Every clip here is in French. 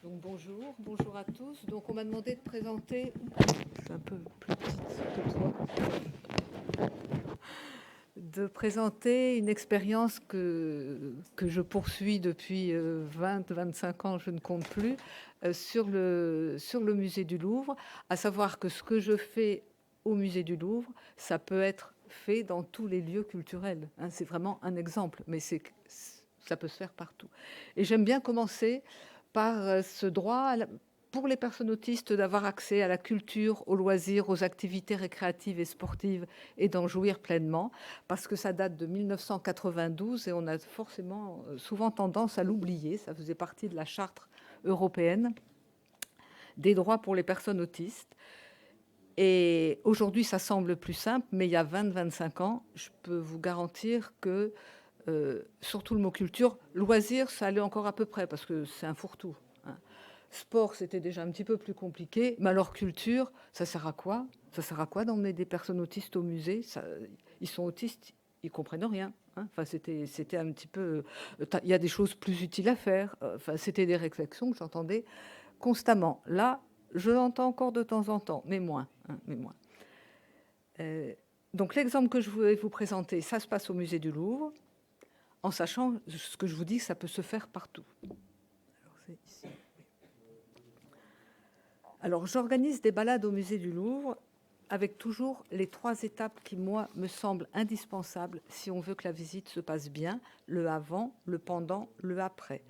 Donc bonjour à tous. Donc on m'a demandé de présenter, je suis un peu plus petite que toi, de présenter une expérience que je poursuis depuis 20-25 ans, je ne compte plus, sur le musée du Louvre, à savoir que ce que je fais au musée du Louvre, ça peut être fait dans tous les lieux culturels. Hein. C'est vraiment un exemple, mais ça peut se faire partout. Et j'aime bien commencer par ce droit pour les personnes autistes d'avoir accès à la culture, aux loisirs, aux activités récréatives et sportives et d'en jouir pleinement, parce que ça date de 1992 et on a forcément souvent tendance à l'oublier. Ça faisait partie de la charte européenne des droits pour les personnes autistes. Et aujourd'hui, ça semble plus simple, mais il y a 20-25 ans, je peux vous garantir que, surtout le mot culture, loisir, ça allait encore à peu près, parce que c'est un fourre-tout. Hein. Sport, c'était déjà un petit peu plus compliqué, mais alors culture, ça sert à quoi? Ça sert à quoi d'emmener des personnes autistes au musée? Ils sont autistes, ils comprennent rien. Hein. Enfin, c'était un petit peu... Il y a des choses plus utiles à faire. Enfin, c'était des réflexions que j'entendais constamment. Là, je l'entends encore de temps en temps, mais moins. Hein, mais moins. Donc l'exemple que je voulais vous présenter, ça se passe au musée du Louvre, en sachant ce que je vous dis, ça peut se faire partout. Alors, c'est ici. Alors j'organise des balades au musée du Louvre avec toujours les 3 étapes qui, moi, me semblent indispensables si on veut que la visite se passe bien, le avant, le pendant, le après.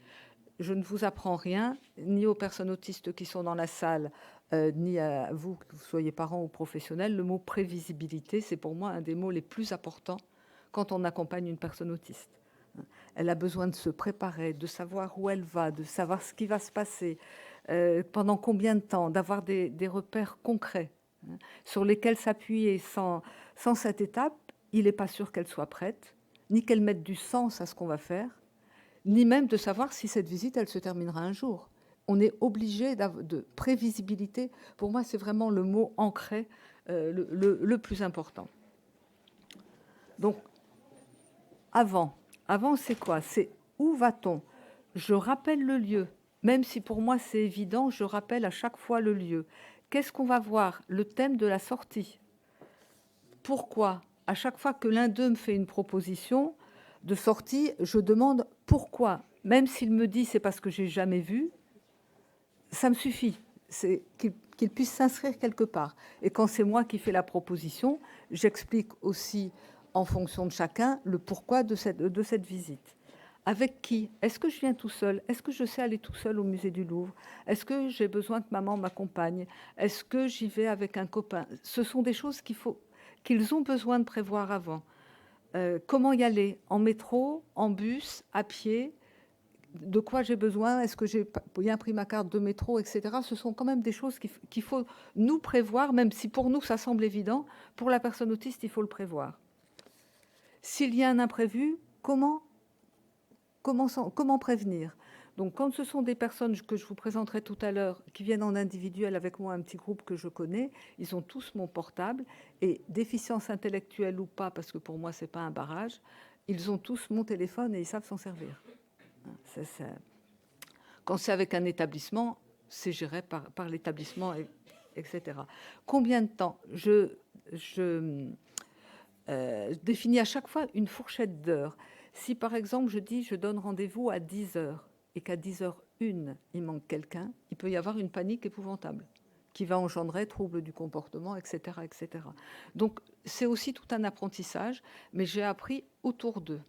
Je ne vous apprends rien, ni aux personnes autistes qui sont dans la salle, ni à vous, que vous soyez parents ou professionnels. Le mot prévisibilité, c'est pour moi un des mots les plus importants quand on accompagne une personne autiste. Elle a besoin de se préparer, de savoir où elle va, de savoir ce qui va se passer, pendant combien de temps, d'avoir des repères concrets hein, sur lesquels s'appuyer. Sans cette étape, il n'est pas sûr qu'elle soit prête, ni qu'elle mette du sens à ce qu'on va faire, ni même de savoir si cette visite, elle se terminera un jour. On est obligé de prévisibilité. Pour moi, c'est vraiment le mot ancré, le plus important. Donc, avant, c'est quoi? C'est où va-t-on? Je rappelle le lieu. Même si pour moi c'est évident, je rappelle à chaque fois le lieu. Qu'est-ce qu'on va voir? Le thème de la sortie. Pourquoi? À chaque fois que l'un d'eux me fait une proposition de sortie, je demande pourquoi. Même s'il me dit c'est parce que j'ai jamais vu, ça me suffit. C'est qu'il puisse s'inscrire quelque part. Et quand c'est moi qui fais la proposition, j'explique aussi en fonction de chacun le pourquoi de cette visite. Avec qui? Est-ce que je viens tout seul? Est-ce que je sais aller tout seul au musée du Louvre? Est-ce que j'ai besoin que maman m'accompagne? Est-ce que j'y vais avec un copain? Ce sont des choses qu'ils ont besoin de prévoir avant. Comment y aller? En métro, en bus, à pied? De quoi j'ai besoin? Est-ce que j'ai bien pris ma carte de métro, etc. Ce sont quand même des choses qu'il faut nous prévoir, même si pour nous ça semble évident. Pour la personne autiste, il faut le prévoir. S'il y a un imprévu, comment prévenir? Donc, quand ce sont des personnes que je vous présenterai tout à l'heure, qui viennent en individuel avec moi, un petit groupe que je connais, ils ont tous mon portable, et déficience intellectuelle ou pas, parce que pour moi, c'est pas un barrage, ils ont tous mon téléphone et ils savent s'en servir. Quand c'est avec un établissement, c'est géré par l'établissement, etc. Combien de temps? Je définis à chaque fois une fourchette d'heures. Si par exemple je dis je donne rendez-vous à 10 heures et qu'à 10h01 il manque quelqu'un, il peut y avoir une panique épouvantable qui va engendrer troubles du comportement, etc., etc. Donc c'est aussi tout un apprentissage, mais j'ai appris autour de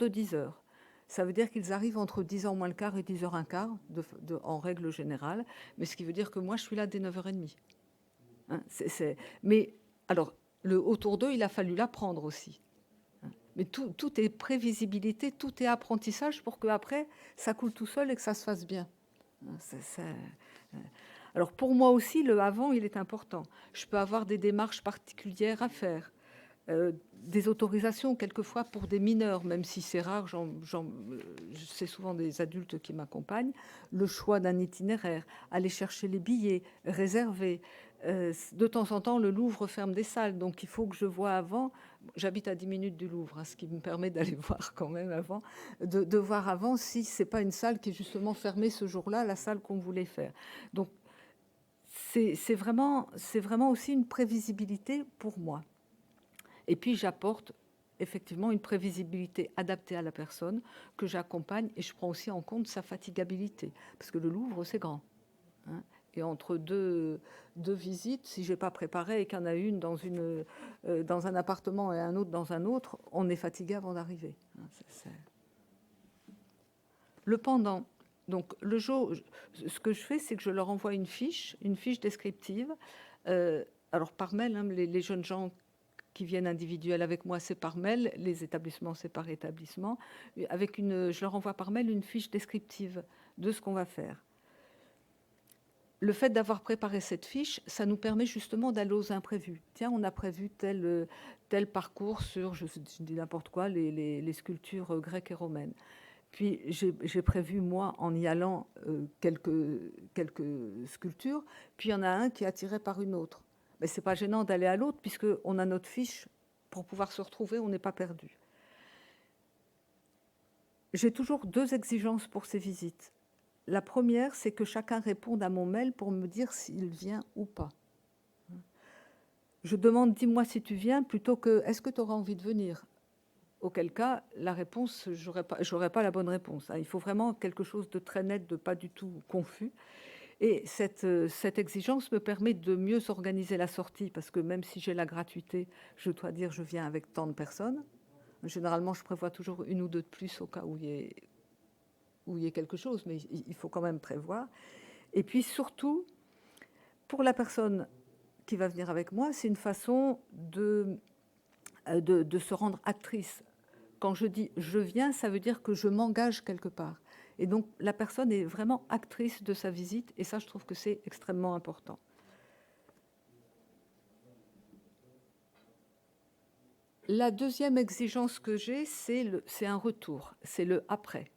10 heures. Ça veut dire qu'ils arrivent entre 10h moins le quart et 10h15 en règle générale, mais ce qui veut dire que moi je suis là dès 9h30. Hein, Mais alors, le autour d'eux, il a fallu l'apprendre aussi. Mais tout est prévisibilité, tout est apprentissage pour qu'après, ça coule tout seul et que ça se fasse bien. Alors, pour moi aussi, le avant, il est important. Je peux avoir des démarches particulières à faire. Des autorisations, quelquefois, pour des mineurs, même si c'est rare, c'est souvent des adultes qui m'accompagnent, le choix d'un itinéraire, aller chercher les billets, réserver, De temps en temps, le Louvre ferme des salles, donc il faut que je voie avant. J'habite à 10 minutes du Louvre, hein, ce qui me permet d'aller voir quand même avant, de voir avant si c'est pas une salle qui est justement fermée ce jour-là, la salle qu'on voulait faire. Donc c'est vraiment aussi une prévisibilité pour moi. Et puis j'apporte effectivement une prévisibilité adaptée à la personne que j'accompagne, et je prends aussi en compte sa fatigabilité, parce que le Louvre, c'est grand, hein. Et entre deux visites, si je n'ai pas préparé et qu'il y en a une dans un appartement et un autre dans un autre, on est fatigué avant d'arriver. Le pendant. Donc, le jour, ce que je fais, c'est que je leur envoie une fiche descriptive. Alors, par mail, hein, les jeunes gens qui viennent individuels avec moi, c'est par mail. Les établissements, c'est par établissement. Je leur envoie par mail une fiche descriptive de ce qu'on va faire. Le fait d'avoir préparé cette fiche, ça nous permet justement d'aller aux imprévus. Tiens, on a prévu tel parcours sur, je dis n'importe quoi, les sculptures grecques et romaines. Puis j'ai prévu, moi, en y allant, quelques sculptures, puis il y en a un qui est attiré par une autre. Mais ce n'est pas gênant d'aller à l'autre, puisqu'on a notre fiche pour pouvoir se retrouver, on n'est pas perdu. J'ai toujours 2 exigences pour ces visites. La première, c'est que chacun réponde à mon mail pour me dire s'il vient ou pas. Je demande « dis-moi si tu viens » plutôt que « est-ce que tu auras envie de venir ?» Auquel cas, la réponse, j'aurais pas la bonne réponse. Il faut vraiment quelque chose de très net, de pas du tout confus. Et cette exigence me permet de mieux organiser la sortie, parce que même si j'ai la gratuité, je dois dire je viens avec tant de personnes. Généralement, je prévois toujours 1 ou 2 de plus au cas où il y ait quelque chose, mais il faut quand même prévoir. Et puis surtout, pour la personne qui va venir avec moi, c'est une façon de se rendre actrice. Quand je dis « je viens », ça veut dire que je m'engage quelque part. Et donc, la personne est vraiment actrice de sa visite, et ça, je trouve que c'est extrêmement important. La deuxième exigence que j'ai, c'est un retour, c'est le « après ».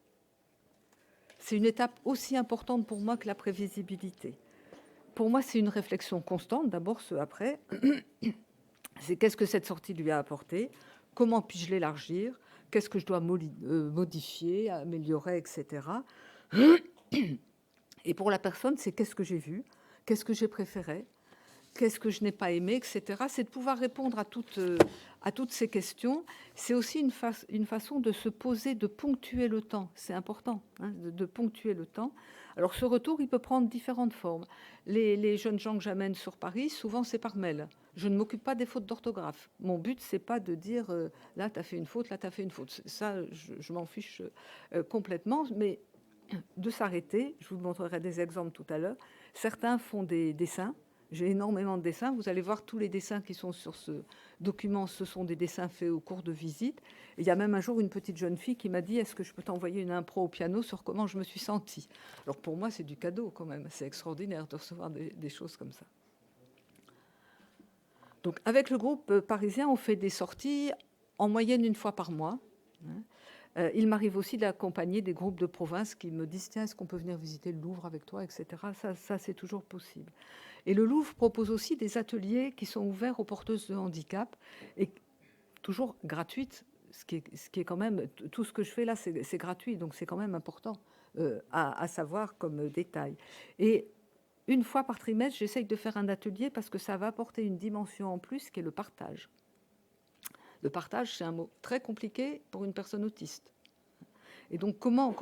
C'est une étape aussi importante pour moi que la prévisibilité. Pour moi, c'est une réflexion constante. D'abord, ce « après », c'est qu'est-ce que cette sortie lui a apporté, comment puis-je l'élargir, qu'est-ce que je dois modifier, améliorer, etc. Et pour la personne, c'est qu'est-ce que j'ai vu, qu'est-ce que j'ai préféré, qu'est-ce que je n'ai pas aimé, etc. C'est de pouvoir répondre à toutes ces questions. C'est aussi une façon de se poser, de ponctuer le temps. C'est important, hein, de ponctuer le temps. Alors ce retour, il peut prendre différentes formes. Les jeunes gens que j'amène sur Paris, souvent c'est par mail. Je ne m'occupe pas des fautes d'orthographe. Mon but, c'est pas de dire là, tu as fait une faute, là, tu as fait une faute. Ça, je m'en fiche complètement, mais de s'arrêter. Je vous montrerai des exemples tout à l'heure. Certains font des dessins. J'ai énormément de dessins. Vous allez voir tous les dessins qui sont sur ce document. Ce sont des dessins faits au cours de visite. Et il y a même un jour une petite jeune fille qui m'a dit « Est-ce que je peux t'envoyer une impro au piano sur comment je me suis sentie ?» Alors pour moi, c'est du cadeau quand même. C'est extraordinaire de recevoir des choses comme ça. Donc avec le groupe parisien, on fait des sorties en moyenne 1 fois par mois. Il m'arrive aussi d'accompagner des groupes de province qui me disent « Tiens, est-ce qu'on peut venir visiter le Louvre avec toi ?» etc. Ça c'est toujours possible. Et le Louvre propose aussi des ateliers qui sont ouverts aux porteuses de handicap, et toujours gratuites, ce qui est quand même... Tout ce que je fais là, c'est gratuit, donc c'est quand même important à savoir comme détail. Et 1 fois par trimestre, j'essaye de faire un atelier parce que ça va apporter une dimension en plus qui est le partage. Le partage, c'est un mot très compliqué pour une personne autiste. Et donc, comment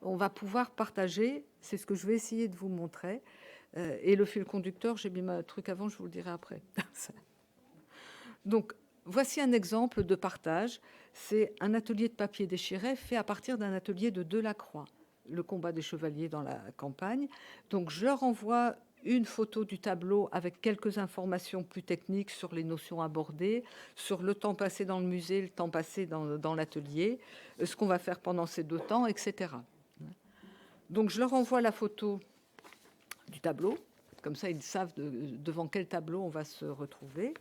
on va pouvoir partager, c'est ce que je vais essayer de vous montrer. Et le fil conducteur, j'ai mis ma truc avant, je vous le dirai après. Donc, voici un exemple de partage. C'est un atelier de papier déchiré fait à partir d'un atelier de Delacroix, le combat des chevaliers dans la campagne. Donc, je leur envoie une photo du tableau avec quelques informations plus techniques sur les notions abordées, sur le temps passé dans le musée, le temps passé dans l'atelier, ce qu'on va faire pendant ces 2 temps, etc. Donc, je leur envoie la photo du tableau, comme ça ils savent devant quel tableau on va se retrouver.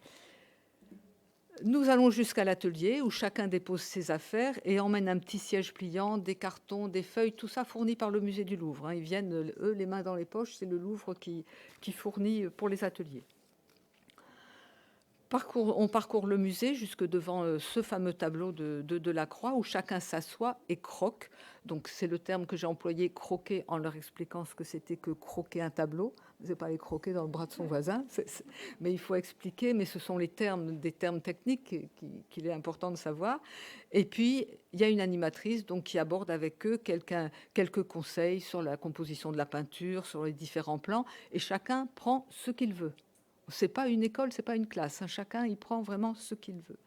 Nous allons jusqu'à l'atelier où chacun dépose ses affaires et emmène un petit siège pliant, des cartons, des feuilles, tout ça fourni par le musée du Louvre, hein. Ils viennent, eux, les mains dans les poches, c'est le Louvre qui fournit pour les ateliers. On parcourt le musée jusque devant ce fameux tableau de Delacroix où chacun s'assoit et croque. Donc c'est le terme que j'ai employé, croquer, en leur expliquant ce que c'était que croquer un tableau. C'est pas les croquer dans le bras de son voisin, mais il faut expliquer. Mais ce sont des termes techniques qu'il est important de savoir. Et puis il y a une animatrice donc qui aborde avec eux quelques conseils sur la composition de la peinture, sur les différents plans, et chacun prend ce qu'il veut. C'est pas une école, c'est pas une classe, hein. Chacun y prend vraiment ce qu'il veut.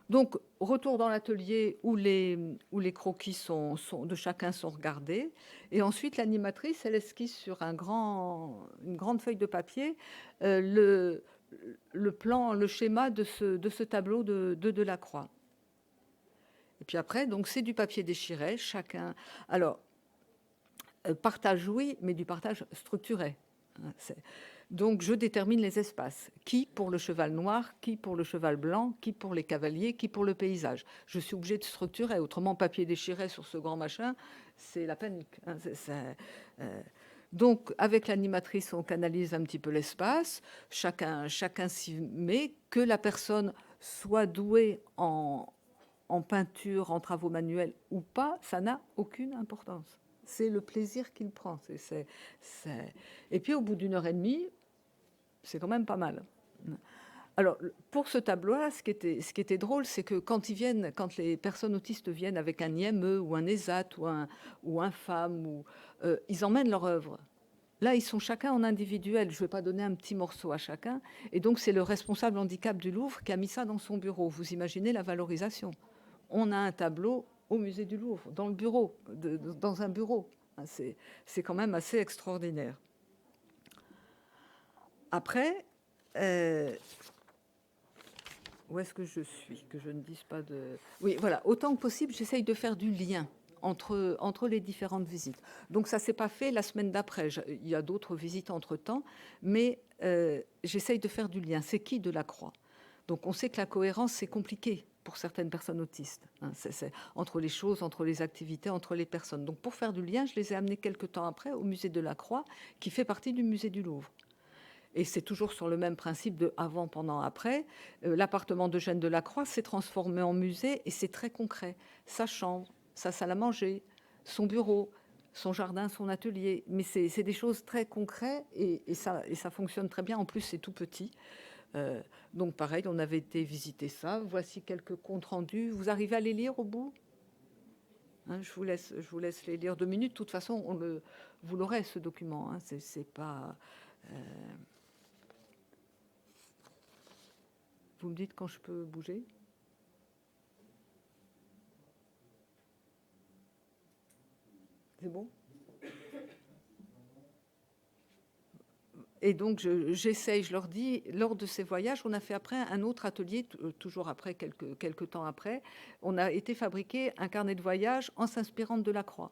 Donc, retour dans l'atelier où les croquis de chacun sont regardés. Et ensuite, l'animatrice, elle esquisse sur une grande feuille de papier le plan, le schéma de ce tableau de Delacroix. Et puis après, donc c'est du papier déchiré, chacun. Alors, partage, oui, mais du partage structuré. Donc, je détermine les espaces. Qui pour le cheval noir, qui pour le cheval blanc, qui pour les cavaliers, qui pour le paysage. Je suis obligée de structurer. Autrement, papier déchiré sur ce grand machin, c'est la panique, hein. Donc, avec l'animatrice, on canalise un petit peu l'espace. Chacun s'y met. Que la personne soit douée en peinture, en travaux manuels ou pas, ça n'a aucune importance. C'est le plaisir qu'il prend. Et puis, au bout d'une heure et demie, c'est quand même pas mal. Alors, pour ce tableau-là, ce qui était drôle, c'est que quand les personnes autistes viennent avec un IME ou un ESAT ou un FAM, ils emmènent leur œuvre. Là, ils sont chacun en individuel. Je ne vais pas donner un petit morceau à chacun. Et donc, c'est le responsable handicap du Louvre qui a mis ça dans son bureau. Vous imaginez la valorisation. On a un tableau au musée du Louvre, dans le bureau, dans un bureau. C'est quand même assez extraordinaire. Après, où est-ce que je suis? Que je ne dise pas de... Oui, voilà, autant que possible, j'essaye de faire du lien entre les différentes visites. Donc ça ne s'est pas fait la semaine d'après. Il y a d'autres visites entre-temps, mais j'essaye de faire du lien. C'est qui Delacroix? Donc on sait que la cohérence, c'est compliqué pour certaines personnes autistes, hein. C'est entre les choses, entre les activités, entre les personnes. Donc pour faire du lien, je les ai amenés quelques temps après au musée Delacroix, qui fait partie du musée du Louvre. Et c'est toujours sur le même principe de avant, pendant, après. L'appartement d'Eugène Delacroix s'est transformé en musée et c'est très concret. Sa chambre, sa salle à manger, son bureau, son jardin, son atelier. Mais c'est des choses très concrètes et ça fonctionne très bien. En plus, c'est tout petit. Donc pareil, on avait été visiter ça. Voici quelques comptes rendus. Vous arrivez à les lire au bout, hein, je vous laisse les lire 2 minutes. De toute façon, vous l'aurez, ce document, hein. C'est pas... Vous me dites quand je peux bouger? C'est bon? Et donc, j'essaye, je leur dis, lors de ces voyages, on a fait après un autre atelier, toujours après, quelques temps après, on a été fabriquer un carnet de voyage en s'inspirant de Delacroix.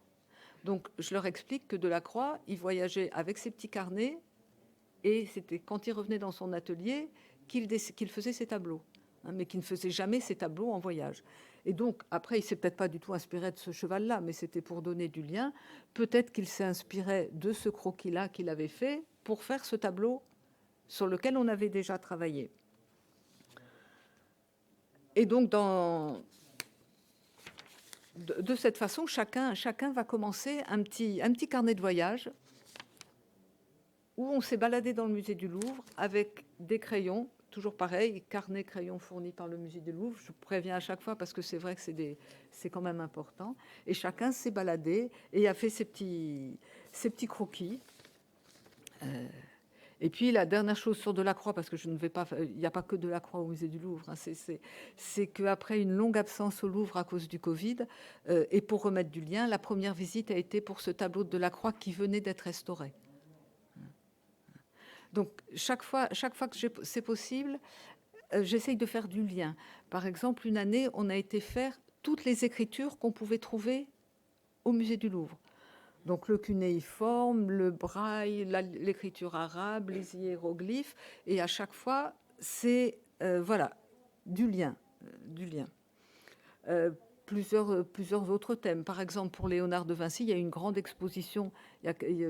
Donc, je leur explique que Delacroix, il voyageait avec ses petits carnets, et c'était quand il revenait dans son atelier qu'il faisait ses tableaux, hein, mais qu'il ne faisait jamais ses tableaux en voyage. Et donc, après, il ne s'est peut-être pas du tout inspiré de ce cheval-là, mais c'était pour donner du lien. Peut-être qu'il s'est inspiré de ce croquis-là qu'il avait fait pour faire ce tableau sur lequel on avait déjà travaillé. Et donc, de cette façon, chacun va commencer un petit carnet de voyage où on s'est baladé dans le musée du Louvre avec des crayons, toujours pareil, carnet, crayon fourni par le musée du Louvre. Je préviens à chaque fois parce que c'est vrai que c'est quand même important. Et chacun s'est baladé et a fait ses petits croquis. Et puis la dernière chose sur Delacroix, parce que je ne vais pas, il n'y a pas que Delacroix au musée du Louvre, hein, c'est qu'après une longue absence au Louvre à cause du Covid, et pour remettre du lien, la première visite a été pour ce tableau de Delacroix qui venait d'être restauré. Donc chaque fois que c'est possible, j'essaye de faire du lien. Par exemple, une année, on a été faire toutes les écritures qu'on pouvait trouver au musée du Louvre. Donc le cunéiforme, le braille, l'écriture arabe, les hiéroglyphes. Et à chaque fois, c'est voilà, du lien, du lien. Plusieurs autres thèmes. Par exemple, pour Léonard de Vinci, il y a une grande exposition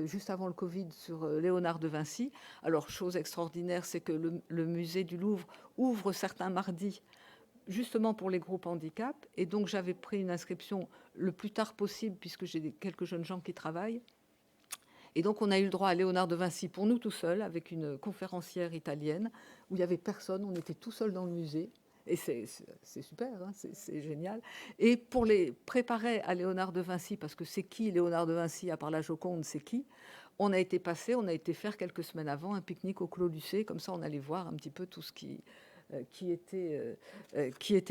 juste avant le Covid sur Léonard de Vinci. Alors, chose extraordinaire, c'est que le musée du Louvre ouvre certains mardis justement pour les groupes handicap. Et donc, j'avais pris une inscription le plus tard possible, puisque j'ai quelques jeunes gens qui travaillent. Et donc, on a eu le droit à Léonard de Vinci pour nous tout seuls, avec une conférencière italienne, où il n'y avait personne, on était tout seuls dans le musée. Et c'est super, hein, c'est génial. Et pour les préparer à Léonard de Vinci, parce que c'est qui Léonard de Vinci, à part la Joconde, c'est qui, on a été faire quelques semaines avant un pique-nique au Clos Lucé, comme ça on allait voir un petit peu tout ce qui était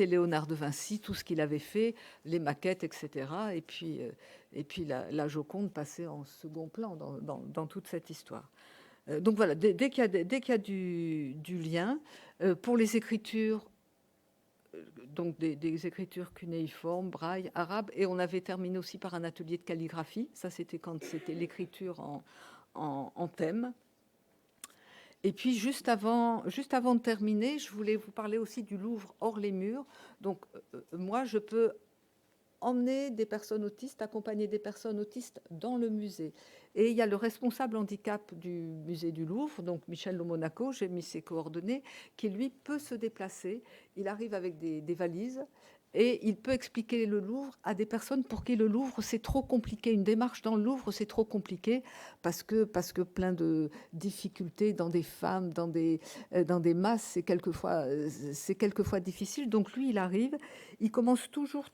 Léonard de Vinci, tout ce qu'il avait fait, les maquettes, etc. Et puis la Joconde passait en second plan dans toute cette histoire. Donc voilà, dès qu'il y a du lien, pour les écritures, donc des écritures cunéiformes, braille, arabe, et on avait terminé aussi par un atelier de calligraphie. Ça, c'était quand c'était l'écriture en thème. Et puis, juste avant de terminer, je voulais vous parler aussi du Louvre hors les murs. Donc, moi, je peux emmener des personnes autistes, accompagner des personnes autistes dans le musée. Et il y a le responsable handicap du musée du Louvre, donc Michel Lomonaco, j'ai mis ses coordonnées, qui lui peut se déplacer. Il arrive avec des valises et il peut expliquer le Louvre à des personnes pour qui le Louvre c'est trop compliqué. Une démarche dans le Louvre c'est trop compliqué parce que plein de difficultés dans des femmes, dans des masses, c'est quelquefois difficile. Donc lui il arrive, il commence toujours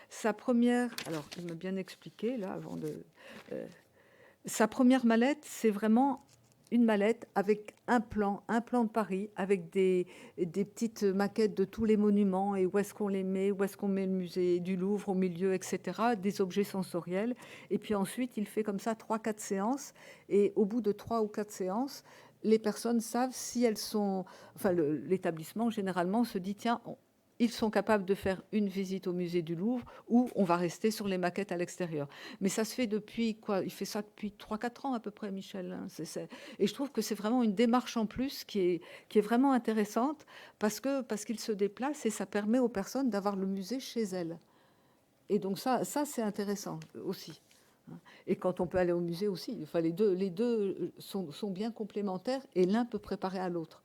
sa première. Alors il m'a bien expliqué là avant de. Sa première mallette, c'est vraiment une mallette avec un plan de Paris, avec des petites maquettes de tous les monuments et où est-ce qu'on les met, où est-ce qu'on met le musée du Louvre au milieu, etc., des objets sensoriels. Et puis ensuite, il fait comme ça 3-4 séances. Et au bout de 3 ou 4 séances, les personnes savent si elles sont... Enfin, l'établissement, généralement, se dit, tiens, ils sont capables de faire une visite au musée du Louvre ou on va rester sur les maquettes à l'extérieur. Mais ça se fait depuis quoi? Il fait ça depuis 3-4 ans à peu près, Michel. Hein. Et je trouve que c'est vraiment une démarche en plus qui est vraiment intéressante parce qu'il se déplace et ça permet aux personnes d'avoir le musée chez elles. Et donc ça c'est intéressant aussi. Et quand on peut aller au musée aussi, enfin, les deux sont bien complémentaires et l'un peut préparer à l'autre.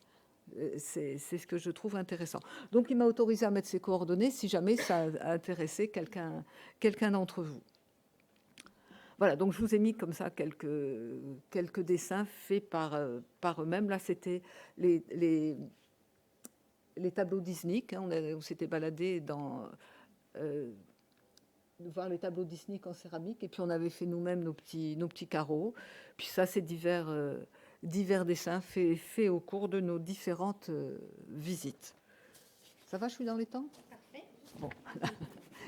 C'est ce que je trouve intéressant. Donc, il m'a autorisé à mettre ses coordonnées si jamais ça a intéressé quelqu'un d'entre vous. Voilà, donc je vous ai mis comme ça quelques dessins faits par eux-mêmes. Là, c'était les tableaux Disney. Hein, on s'était baladé voir les tableaux Disney en céramique, et puis on avait fait nous-mêmes nos petits carreaux. Puis ça, c'est divers dessins faits au cours de nos différentes visites. Ça va, je suis dans les temps? Parfait. Bon.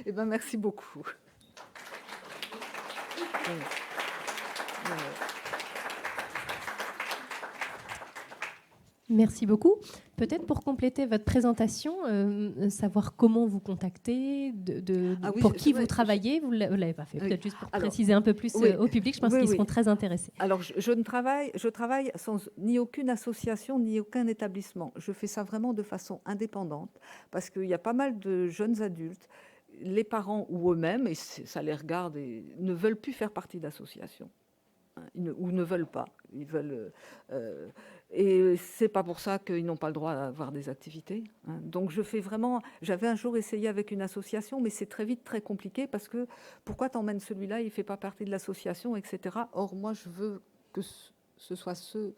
Eh bien, merci beaucoup. Merci beaucoup. Peut-être pour compléter votre présentation, savoir comment vous contacter, oui, pour qui vous travaillez, vous ne l'avez pas fait. Peut-être juste pour préciser un peu plus au public, je pense qu'ils seront très intéressés. Alors, je travaille sans ni aucune association, ni aucun établissement. Je fais ça vraiment de façon indépendante, parce qu'il y a pas mal de jeunes adultes, les parents ou eux-mêmes, et ça les regarde, et ne veulent plus faire partie d'associations. Ou ne veulent pas. Ils veulent, et c'est pas pour ça qu'ils n'ont pas le droit d'avoir des activités. Hein. Donc je fais vraiment. J'avais un jour essayé avec une association, mais c'est très vite très compliqué parce que pourquoi t'emmènes celui-là, il fait pas partie de l'association, etc. Or moi je veux que ce soit ceux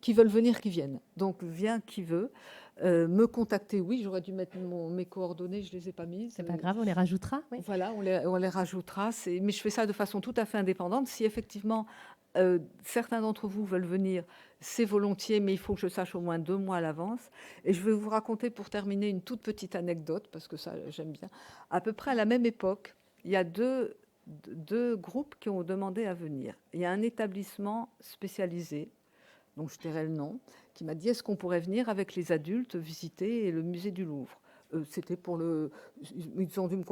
qui veulent venir qui viennent. Donc vient qui veut. Me contacter, oui, j'aurais dû mettre mes coordonnées, je les ai pas mises. C'est pas grave, on les rajoutera. Oui. Voilà, on les rajoutera. Mais je fais ça de façon tout à fait indépendante. Si effectivement certains d'entre vous veulent venir, c'est volontiers, mais il faut que je sache au moins 2 mois à l'avance. Et je vais vous raconter pour terminer une toute petite anecdote, parce que ça j'aime bien. À peu près à la même époque, il y a deux groupes qui ont demandé à venir. Il y a un établissement spécialisé, donc je tairai le nom, qui m'a dit est-ce qu'on pourrait venir avec les adultes visiter le musée du Louvre. C'était pour le... Ils ont dû me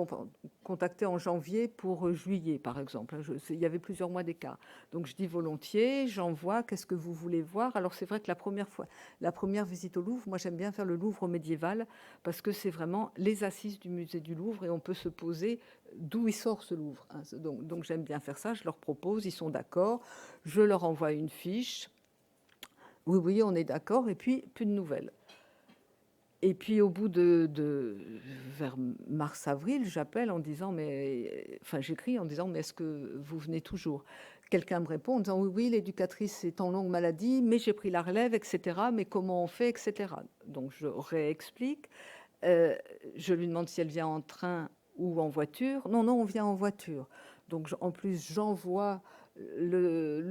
contacter en janvier pour juillet, par exemple. Il y avait plusieurs mois d'écart. Donc, je dis volontiers, j'envoie, qu'est-ce que vous voulez voir? Alors, c'est vrai que la première visite au Louvre, moi, j'aime bien faire le Louvre médiéval parce que c'est vraiment les assises du musée du Louvre et on peut se poser d'où il sort ce Louvre. Hein. Donc, j'aime bien faire ça. Je leur propose, ils sont d'accord. Je leur envoie une fiche. Oui, oui, on est d'accord. Et puis, plus de nouvelles. Et puis au bout vers mars-avril, j'appelle en disant, j'écris en disant, mais est-ce que vous venez toujours? Quelqu'un me répond en disant, oui, oui, l'éducatrice est en longue maladie, mais j'ai pris la relève, etc. Mais comment on fait, etc. Donc je réexplique. Je lui demande si elle vient en train ou en voiture. Non, non, on vient en voiture. Donc en plus, j'envoie le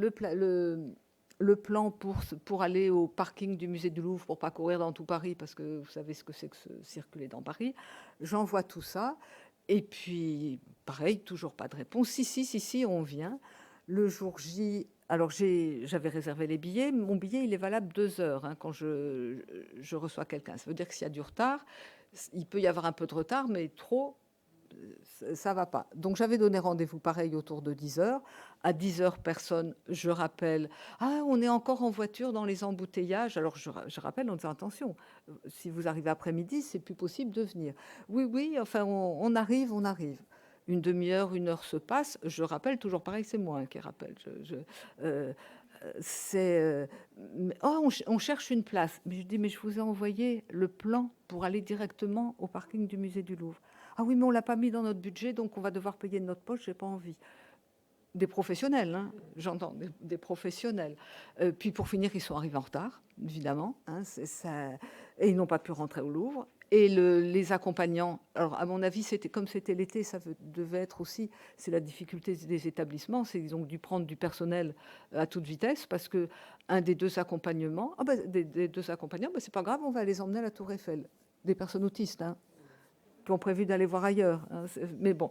plan pour aller au parking du musée du Louvre, pour pas courir dans tout Paris, parce que vous savez ce que c'est que circuler dans Paris. J'envoie tout ça. Et puis, pareil, toujours pas de réponse. Si, on vient. Le jour J, alors j'avais réservé les billets. Mon billet, il est valable 2 heures quand je reçois quelqu'un. Ça veut dire que s'il y a du retard, il peut y avoir un peu de retard, mais trop, ça va pas. Donc j'avais donné rendez-vous pareil autour de 10 heures. À 10 heures, personne. Je rappelle. Ah, on est encore en voiture dans les embouteillages. Alors je rappelle en disant attention, si vous arrivez après-midi, c'est plus possible de venir. Oui, oui. Enfin, on arrive, on arrive. Une demi-heure, 1 heure se passe. Je rappelle toujours pareil, c'est moi qui rappelle. On cherche une place. Mais je dis, mais je vous ai envoyé le plan pour aller directement au parking du musée du Louvre. Ah oui, mais on ne l'a pas mis dans notre budget, donc on va devoir payer de notre poche, j'ai pas envie. Des professionnels, hein, j'entends, des professionnels. Puis pour finir, ils sont arrivés en retard, évidemment. Hein, et ils n'ont pas pu rentrer au Louvre. Et les accompagnants, alors à mon avis, comme c'était l'été, ça devait être aussi, c'est la difficulté des établissements, c'est qu'ils ont dû prendre du personnel à toute vitesse, parce que un des deux accompagnements, c'est pas grave, on va les emmener à la Tour Eiffel. Des personnes autistes, hein, qui ont prévu d'aller voir ailleurs. Hein, mais bon.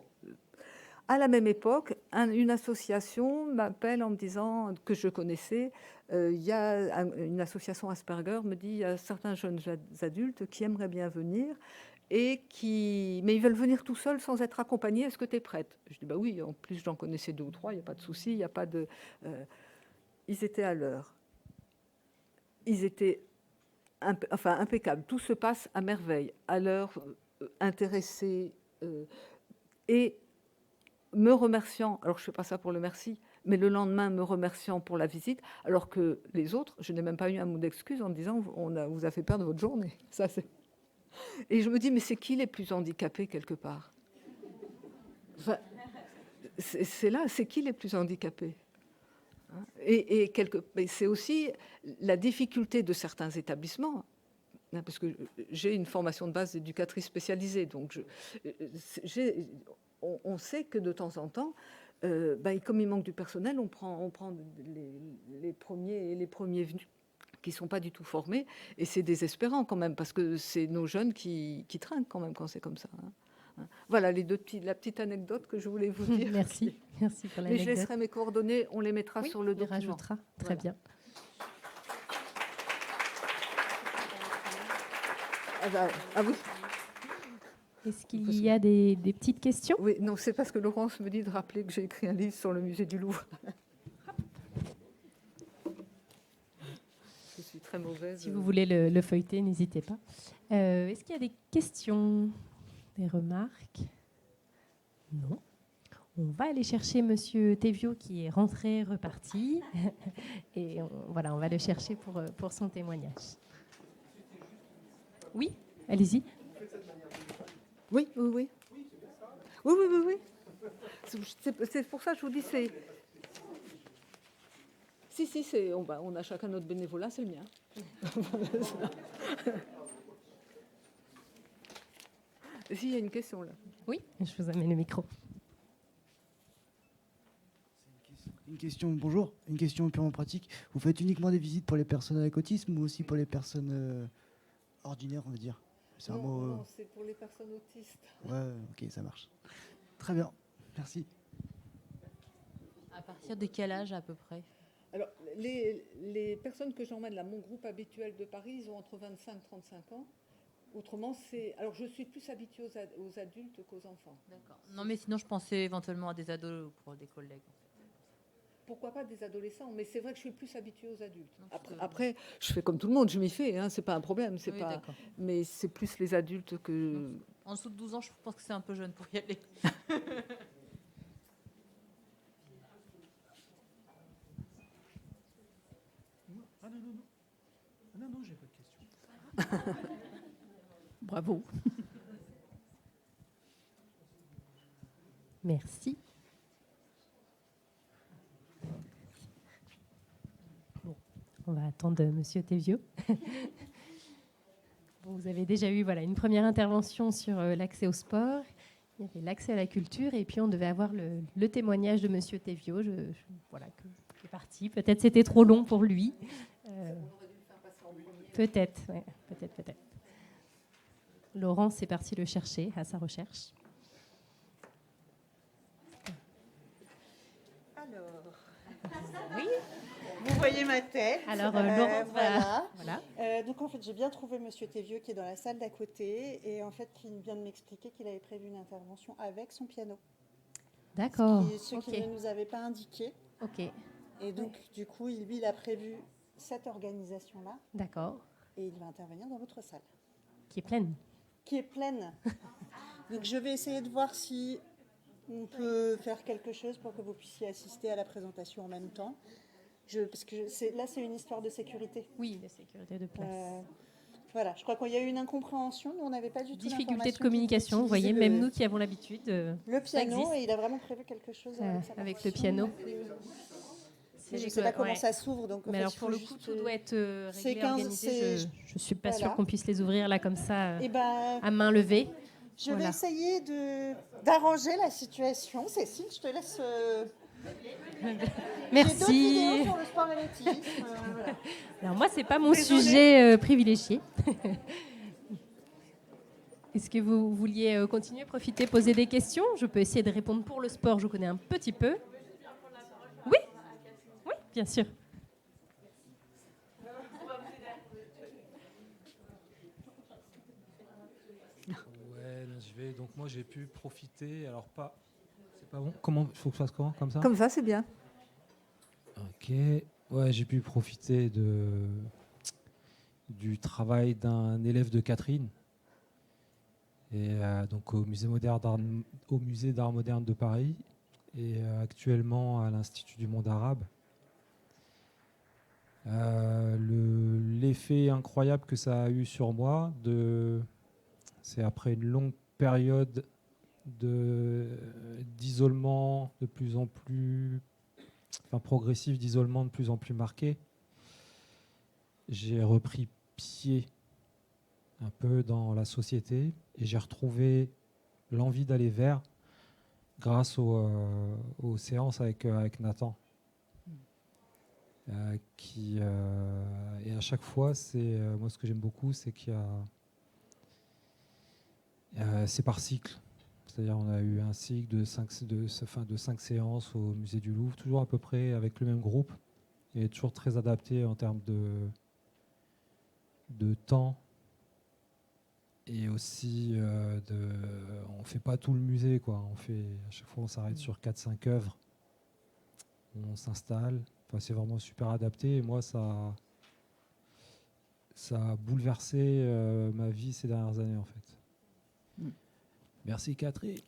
À la même époque, une association m'appelle en me disant que je connaissais. Il y a une association Asperger me dit il y a certains jeunes adultes qui aimeraient bien venir mais ils veulent venir tout seuls sans être accompagnés. Est-ce que tu es prête? Je dis bah oui. En plus, j'en connaissais 2 ou 3. Il n'y a pas de souci. Il y a pas de. Ils étaient à l'heure. Ils étaient impeccables. Tout se passe à merveille, à l'heure, intéressés et me remerciant, alors je ne fais pas ça pour le merci, mais le lendemain me remerciant pour la visite, alors que les autres, je n'ai même pas eu un mot d'excuse en disant vous a fait perdre votre journée. Ça, et je me dis, mais c'est qui les plus handicapés quelque part? Enfin, c'est là, c'est qui les plus handicapés? Et c'est aussi la difficulté de certains établissements, parce que j'ai une formation de base d'éducatrice spécialisée, donc on sait que de temps en temps, comme il manque du personnel, on prend les premiers venus qui ne sont pas du tout formés, et c'est désespérant quand même, parce que c'est nos jeunes qui trinquent quand même quand c'est comme ça. Hein. Voilà la petite anecdote que je voulais vous dire. Merci, merci pour l'anecdote. Mais je laisserai mes coordonnées, on les mettra sur le document. On les rajoutera, très bien. Ah oui. Est-ce qu'il y a des petites questions? Oui, non, c'est parce que Laurence me dit de rappeler que j'ai écrit un livre sur le musée du Louvre. Je suis très mauvaise. Si vous voulez le feuilleter, n'hésitez pas. Est-ce qu'il y a des questions, des remarques? Non. On va aller chercher Monsieur Théviot qui est rentré, reparti. Et on va le chercher pour son témoignage. Oui, allez-y. Oui. Oui. C'est pour ça que je vous dis, Si, on a chacun notre bénévolat, c'est le mien. Si, il y a une question là. Oui, je vous amène le micro. Une question, bonjour, une question purement pratique. Vous faites uniquement des visites pour les personnes avec autisme ou aussi pour les personnes ordinaires, on va dire? C'est Non, c'est pour les personnes autistes. Ouais, ok, ça marche. Très bien, merci. À partir de quel âge à peu près? Alors, les personnes que j'emmène là, mon groupe habituel de Paris, ils ont entre 25 et 35 ans. Autrement, c'est... Alors, je suis plus habituée aux adultes qu'aux enfants. D'accord. Non, mais sinon, je pensais éventuellement à des ados ou pour des collègues. Pourquoi pas des adolescents? Mais c'est vrai que je suis plus habituée aux adultes. Non, Après, je fais comme tout le monde, je m'y fais, hein, c'est pas un problème. Oui, d'accord. Mais c'est plus les adultes que... En dessous de 12 ans, je pense que c'est un peu jeune pour y aller. Ah non, non, non. Ah non, non, j'ai pas de question. Bravo. Merci. Bon, on va attendre Monsieur Théviot. Bon, vous avez déjà eu une première intervention sur l'accès au sport, il y avait l'accès à la culture, et puis on devait avoir le témoignage de Monsieur Théviot. Voilà, qui est parti. Peut-être c'était trop long pour lui. Peut-être, ouais, peut-être. Laurence est partie le chercher à sa recherche. Alors, oui, vous voyez ma tête. Alors, Laurence, voilà. Donc, en fait, j'ai bien trouvé Monsieur Thévieux qui est dans la salle d'à côté et en fait, qui vient de m'expliquer qu'il avait prévu une intervention avec son piano. D'accord. Ce qu'il ne nous avait pas indiqué. Ok. Et donc, du coup, lui, il a prévu cette organisation-là. D'accord. Et il va intervenir dans l'autre salle. Qui est pleine. Qui est pleine. Donc, je vais essayer de voir si on peut faire quelque chose pour que vous puissiez assister à la présentation en même temps. Parce que là, c'est une histoire de sécurité. Oui, de sécurité de place. Voilà, je crois qu'il y a eu une incompréhension. Nous, on n'avait pas du tout difficulté de communication. Vous voyez, même nous qui avons l'habitude. Le piano, et il a vraiment prévu quelque chose avec le piano. Je ne sais pas comment ça s'ouvre. Donc, mais alors, pour le coup, tout doit être réglé, organisé. Je ne suis pas sûre qu'on puisse les ouvrir là comme ça, à main levée. Je vais essayer d'arranger la situation. Cécile, je te laisse... Merci. J'ai d'autres vidéos sur le sport athlétisme. Voilà. Alors moi, c'est pas mon sujet privilégié. Est-ce que vous vouliez continuer, profiter, poser des questions? Je peux essayer de répondre pour le sport. Je connais un petit peu. Oui, oui, bien sûr. Ouais, je vais. Donc moi, j'ai pu profiter. Alors pas. C'est pas bon. Comment? Il faut que je fasse comment? Comme ça? Comme ça, c'est bien. Ok. Ouais, j'ai pu profiter du travail d'un élève de Catherine. Et donc au musée d'art moderne de Paris et actuellement à l'Institut du monde arabe. L'effet incroyable que ça a eu sur moi, c'est après une longue période d'isolement de plus en plus, progressif, d'isolement de plus en plus marqué, j'ai repris pied un peu dans la société et j'ai retrouvé l'envie d'aller vers grâce aux séances avec Nathan. Et à chaque fois, moi ce que j'aime beaucoup, c'est qu'il y a c'est par cycle. C'est-à-dire on a eu un cycle de 5 séances au musée du Louvre, toujours à peu près avec le même groupe et toujours très adapté en termes de temps. Et aussi, on fait pas tout le musée, quoi. À chaque fois, on s'arrête sur 4-5 œuvres. On s'installe. C'est vraiment super adapté. Et moi, ça a bouleversé ma vie ces dernières années, en fait. Merci, Catherine.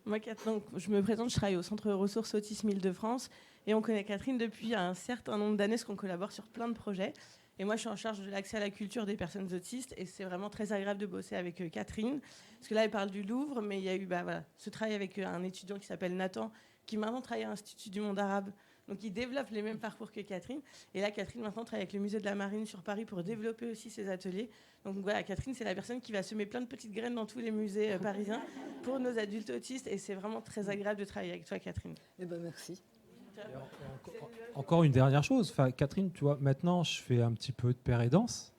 Moi, donc, je me présente, je travaille au Centre Ressources Autisme Île-de-France et on connaît Catherine depuis un certain nombre d'années, parce qu'on collabore sur plein de projets. Et moi, je suis en charge de l'accès à la culture des personnes autistes et c'est vraiment très agréable de bosser avec Catherine. Parce que là, elle parle du Louvre, mais il y a eu ce travail avec un étudiant qui s'appelle Nathan, qui maintenant travaille à l'Institut du monde arabe. Donc, il développe les mêmes parcours que Catherine. Et là, Catherine, maintenant, travaille avec le musée de la Marine sur Paris pour développer aussi ses ateliers. Donc, voilà, Catherine, c'est la personne qui va semer plein de petites graines dans tous les musées parisiens pour nos adultes autistes. Et c'est vraiment très agréable de travailler avec toi, Catherine. Eh ben, merci. Encore une dernière chose. Catherine, tu vois, maintenant, je fais un petit peu de père et danse.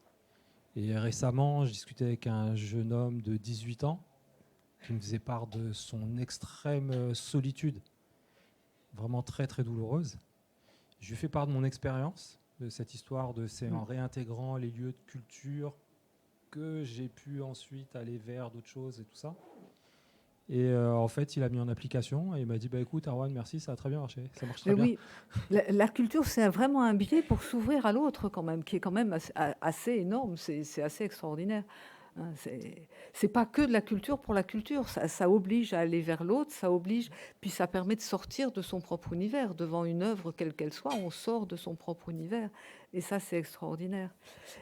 Et récemment, je discutais avec un jeune homme de 18 ans qui me faisait part de son extrême solitude, vraiment très, très douloureuse. je lui fais part de mon expérience, de cette histoire c'est en réintégrant les lieux de culture que j'ai pu ensuite aller vers d'autres choses et tout ça. Et en fait, il a mis en application et il m'a dit écoute, Arwan, merci, ça a très bien marché, ça marche très bien. Oui, la culture, c'est vraiment un biais pour s'ouvrir à l'autre, quand même, qui est quand même assez énorme, c'est assez extraordinaire. Hein, c'est pas que de la culture pour la culture, ça oblige à aller vers l'autre, ça oblige, puis ça permet de sortir de son propre univers. Devant une œuvre, quelle qu'elle soit, on sort de son propre univers. Et ça, c'est extraordinaire.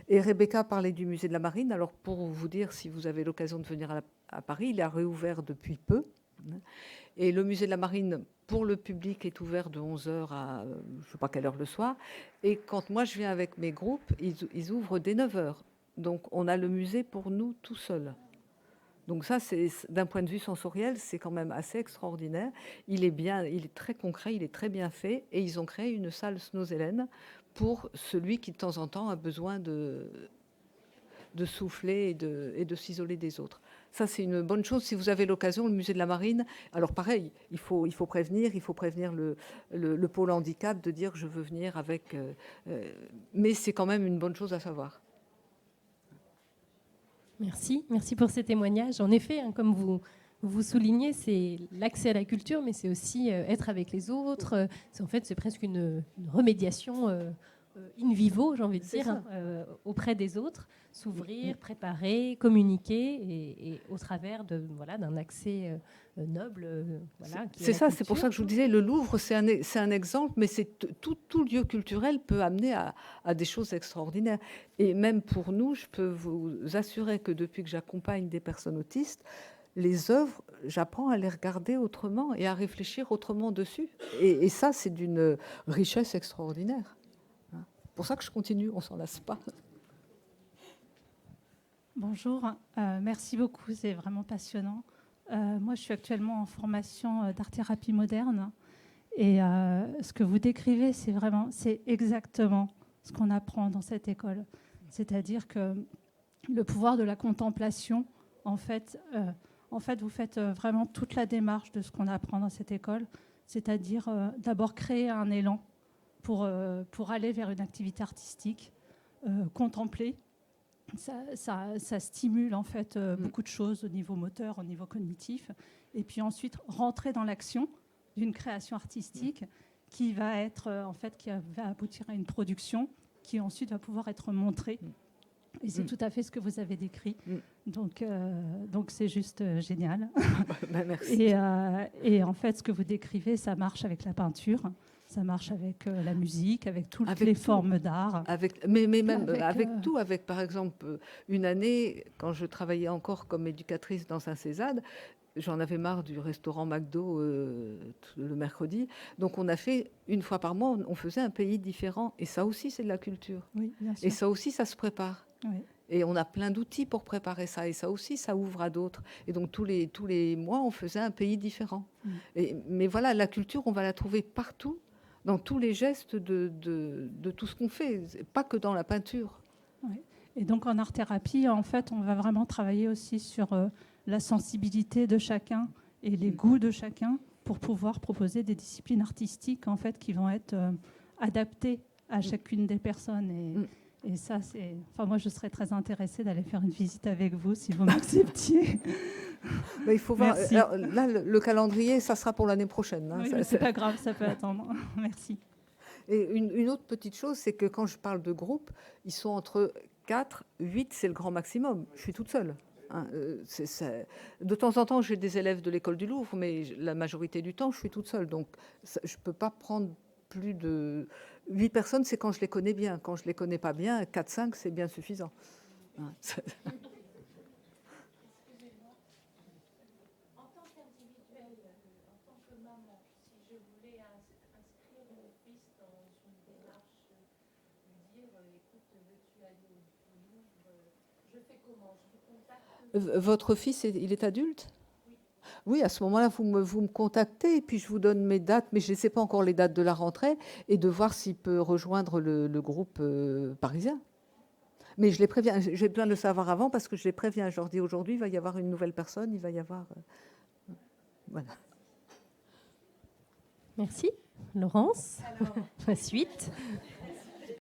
Et Rebecca parlait du musée de la Marine. Alors, pour vous dire, si vous avez l'occasion de venir à Paris, il a réouvert depuis peu. Et le musée de la Marine, pour le public, est ouvert de 11h à je ne sais pas quelle heure le soir. Et quand moi, je viens avec mes groupes, ils ouvrent dès 9h. Donc, on a le musée pour nous tout seul. Donc ça, d'un point de vue sensoriel, c'est quand même assez extraordinaire. Il est très concret, il est très bien fait. Et ils ont créé une salle Snozelen pour celui qui, de temps en temps, a besoin de souffler et de s'isoler des autres. Ça, c'est une bonne chose. Si vous avez l'occasion, le musée de la Marine, alors pareil, il faut prévenir le pôle handicap de dire je veux venir avec... mais c'est quand même une bonne chose à savoir. Merci pour ces témoignages. En effet, hein, comme vous soulignez, c'est l'accès à la culture, mais c'est aussi être avec les autres. C'est presque une remédiation in vivo, j'ai envie de dire, auprès des autres, s'ouvrir, préparer, communiquer, et au travers d'un accès noble. C'est ça, c'est pour ça que je vous disais, le Louvre, c'est un exemple, mais tout lieu culturel peut amener à des choses extraordinaires. Et même pour nous, je peux vous assurer que depuis que j'accompagne des personnes autistes, les œuvres, j'apprends à les regarder autrement et à réfléchir autrement dessus. Et ça, c'est d'une richesse extraordinaire. C'est pour ça que je continue, on ne s'en lasse pas. Bonjour, merci beaucoup, c'est vraiment passionnant. Moi, je suis actuellement en formation d'art-thérapie moderne. Et ce que vous décrivez, c'est exactement ce qu'on apprend dans cette école. C'est-à-dire que le pouvoir de la contemplation, en fait, vous faites vraiment toute la démarche de ce qu'on apprend dans cette école. C'est-à-dire d'abord créer un élan pour aller vers une activité artistique, contempler. Ça stimule en fait beaucoup de choses au niveau moteur, au niveau cognitif, et puis ensuite rentrer dans l'action d'une création artistique qui va aboutir à une production qui ensuite va pouvoir être montrée. Et c'est tout à fait ce que vous avez décrit. Donc c'est juste génial. Merci. Et en fait, ce que vous décrivez, ça marche avec la peinture. Ça marche avec la musique, avec toutes les formes d'art. Mais même avec tout. Avec, par exemple, une année, quand je travaillais encore comme éducatrice dans un CESAD, j'en avais marre du restaurant McDo le mercredi. Donc, on a fait, une fois par mois, on faisait un pays différent. Et ça aussi, c'est de la culture. Oui, bien sûr. Et ça aussi, ça se prépare. Oui. Et on a plein d'outils pour préparer ça. Et ça aussi, ça ouvre à d'autres. Et donc, tous les mois, on faisait un pays différent. Mais voilà, la culture, on va la trouver partout, dans tous les gestes de tout ce qu'on fait, pas que dans la peinture. Oui. Et donc en art-thérapie, en fait, on va vraiment travailler aussi sur la sensibilité de chacun et les goûts de chacun pour pouvoir proposer des disciplines artistiques en fait, qui vont être adaptées à chacune des personnes. Et ça, moi, je serais très intéressée d'aller faire une visite avec vous, si vous m'acceptiez. Il faut voir. Alors, là, le calendrier, ça sera pour l'année prochaine. Hein. Oui, c'est pas grave, ça peut attendre. Merci. Et une autre petite chose, c'est que quand je parle de groupe, ils sont entre 4, 8, c'est le grand maximum. Je suis toute seule. Hein. De temps en temps, j'ai des élèves de l'école du Louvre, mais la majorité du temps, je suis toute seule. Donc, je ne peux pas prendre plus de 8 personnes, c'est quand je les connais bien. Quand je ne les connais pas bien, 4, 5, c'est bien suffisant. Hein. Votre fils, il est adulte ? Oui, à ce moment-là, vous me contactez et puis je vous donne mes dates, mais je ne sais pas encore les dates de la rentrée, et de voir s'il peut rejoindre le groupe parisien. Mais je les préviens, j'ai besoin de le savoir avant parce que je les préviens. Je leur dis aujourd'hui, il va y avoir une nouvelle personne, il va y avoir... Voilà. Merci. Laurence, la suite.